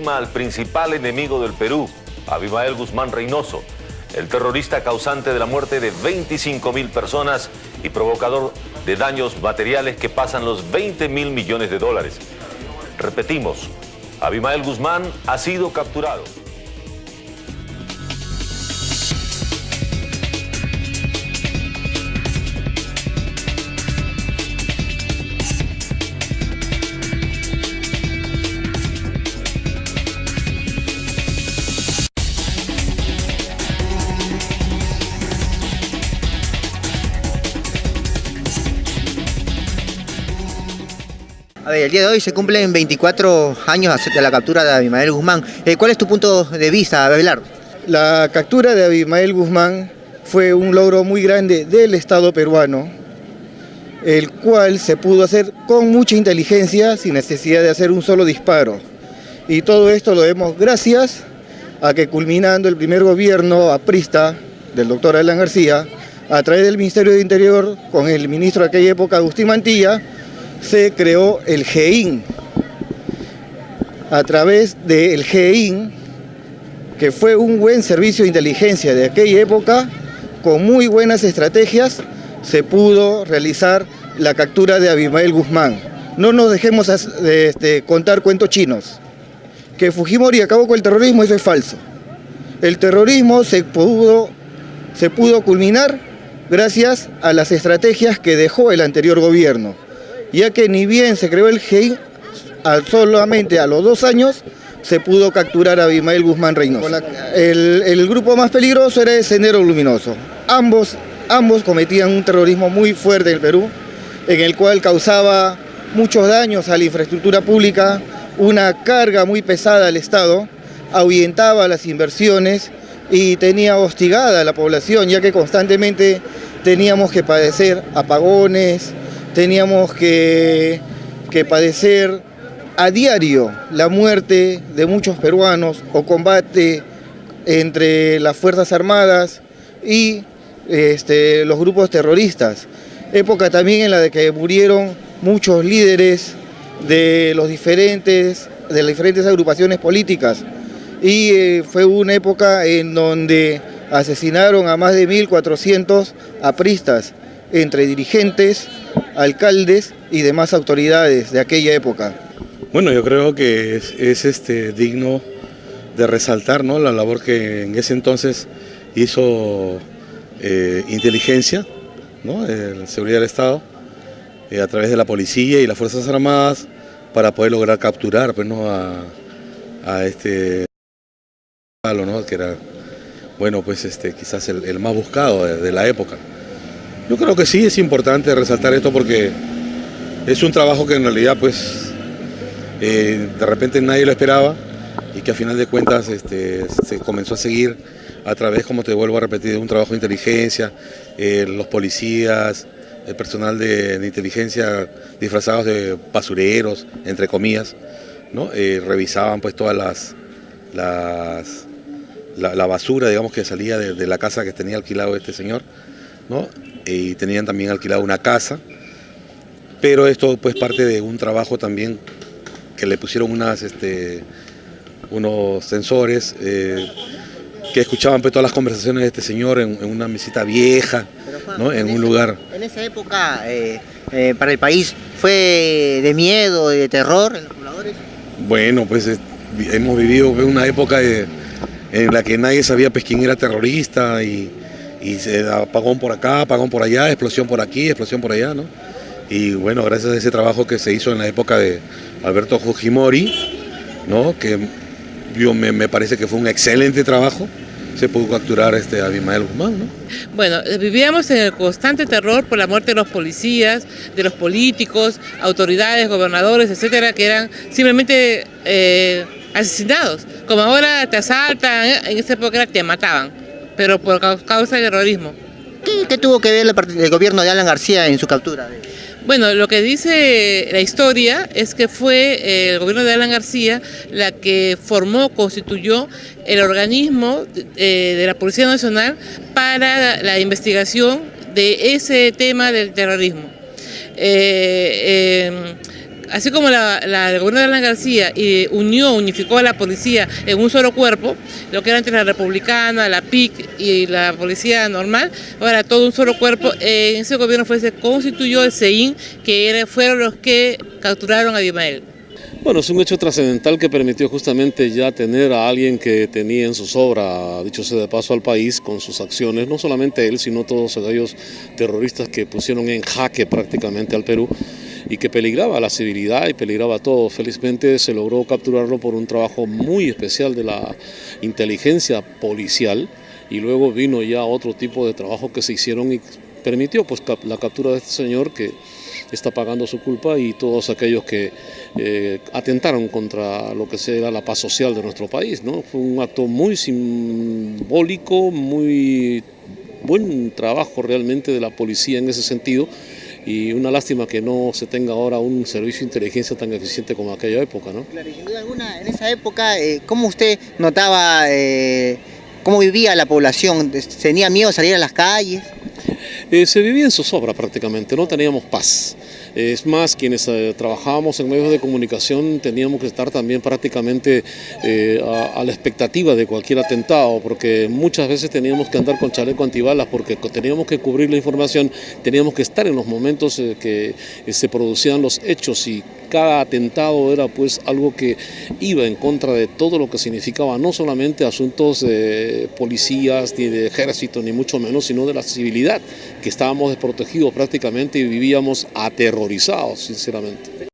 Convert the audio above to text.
ultima al principal enemigo del Perú, Abimael Guzmán Reynoso, el terrorista causante de la muerte de 25.000 personas y provocador de daños materiales que pasan los 20.000 millones de dólares. Repetimos, Abimael Guzmán ha sido capturado. A ver, el día de hoy se cumplen 24 años de la captura de Abimael Guzmán. ¿Cuál es tu punto de vista, Abelardo? La captura de Abimael Guzmán fue un logro muy grande del Estado peruano, el cual se pudo hacer con mucha inteligencia, sin necesidad de hacer un solo disparo. Y todo esto lo vemos gracias a que, culminando el primer gobierno aprista del doctor Alan García, a través del Ministerio de Interior, con el ministro de aquella época, Agustín Mantilla, se creó el GEIN. A través del GEIN, que fue un buen servicio de inteligencia de aquella época, con muy buenas estrategias, se pudo realizar la captura de Abimael Guzmán. No nos dejemos contar cuentos chinos. Que Fujimori acabó con el terrorismo, eso es falso. El terrorismo se pudo culminar gracias a las estrategias que dejó el anterior gobierno, ya que ni bien se creó el GEIN, solamente a los 2 años se pudo capturar a Abimael Guzmán Reynoso. El grupo más peligroso era el Sendero Luminoso. Ambos cometían un terrorismo muy fuerte en el Perú, en el cual causaba muchos daños a la infraestructura pública, una carga muy pesada al Estado, ahuyentaba las inversiones y tenía hostigada a la población, ya que constantemente teníamos que padecer apagones, teníamos que padecer a diario la muerte de muchos peruanos o combate entre las Fuerzas Armadas y los grupos terroristas. Época también en la de que murieron muchos líderes de las diferentes agrupaciones políticas. Y fue una época en donde asesinaron a más de 1.400 apristas, entre dirigentes, alcaldes y demás autoridades de aquella época. Bueno, yo creo que es digno de resaltar, ¿no?, la labor que en ese entonces hizo inteligencia, ¿no?, la seguridad del Estado, a través de la policía y las Fuerzas Armadas, para poder lograr capturar, pues, ¿no?, a este palo, ¿no?, que era, bueno, pues quizás el más buscado de la época. Yo creo que sí es importante resaltar esto porque es un trabajo que en realidad, pues, de repente nadie lo esperaba y que a final de cuentas se comenzó a seguir a través, como te vuelvo a repetir, de un trabajo de inteligencia, los policías, el personal de inteligencia disfrazados de basureros, entre comillas, ¿no? Revisaban pues todas la basura, digamos, que salía de la casa que tenía alquilado este señor, ¿no? Y tenían también alquilado una casa, pero esto pues parte de un trabajo también que le pusieron unos sensores que escuchaban pues todas las conversaciones de este señor en una mesita vieja, ¿no?, en un lugar. En esa época, para el país, ¿fue de miedo, de terror en los pobladores? Bueno, pues hemos vivido una época en la que nadie sabía pues quién era terrorista y apagón por acá, apagón por allá, explosión por aquí, explosión por allá, ¿no? Y bueno, gracias a ese trabajo que se hizo en la época de Alberto Fujimori, ¿no?, que me parece que fue un excelente trabajo, se pudo capturar a Abimael Guzmán, ¿no? Bueno, vivíamos en el constante terror por la muerte de los policías, de los políticos, autoridades, gobernadores, etcétera, que eran simplemente asesinados. Como ahora te asaltan, en esa época te mataban, pero por causa del terrorismo. ¿Qué tuvo que ver el gobierno de Alan García en su captura? Bueno, lo que dice la historia es que fue el gobierno de Alan García la que constituyó el organismo de la Policía Nacional para la investigación de ese tema del terrorismo. así como el gobierno de Alan García unificó a la policía en un solo cuerpo, lo que era antes la republicana, la PIC y la policía normal, ahora todo un solo cuerpo. En ese gobierno se constituyó el CEIN, que fueron los que capturaron a Abimael. Bueno, es un hecho trascendental que permitió justamente ya tener a alguien que tenía en su sobra, dicho sea de paso, al país con sus acciones, no solamente él, sino todos aquellos terroristas que pusieron en jaque prácticamente al Perú y que peligraba la civilidad y peligraba todo. Felizmente se logró capturarlo por un trabajo muy especial de la inteligencia policial y luego vino ya otro tipo de trabajo que se hicieron y permitió pues la captura de este señor que está pagando su culpa y todos aquellos que atentaron contra lo que será la paz social de nuestro país, ¿no? Fue un acto muy simbólico, muy buen trabajo realmente de la policía en ese sentido y una lástima que no se tenga ahora un servicio de inteligencia tan eficiente como aquella época, ¿no? Claro, y sin duda alguna, en esa época, ¿cómo usted notaba cómo vivía la población? ¿Tenía miedo de salir a las calles? Se vivía en zozobra prácticamente, no teníamos paz. Es más, quienes trabajábamos en medios de comunicación teníamos que estar también prácticamente a la expectativa de cualquier atentado, porque muchas veces teníamos que andar con chaleco antibalas porque teníamos que cubrir la información, teníamos que estar en los momentos que se producían los hechos y cada atentado era pues algo que iba en contra de todo lo que significaba no solamente asuntos de policías ni de ejército ni mucho menos, sino de la civilidad, que estábamos desprotegidos prácticamente y vivíamos aterrorizados sinceramente.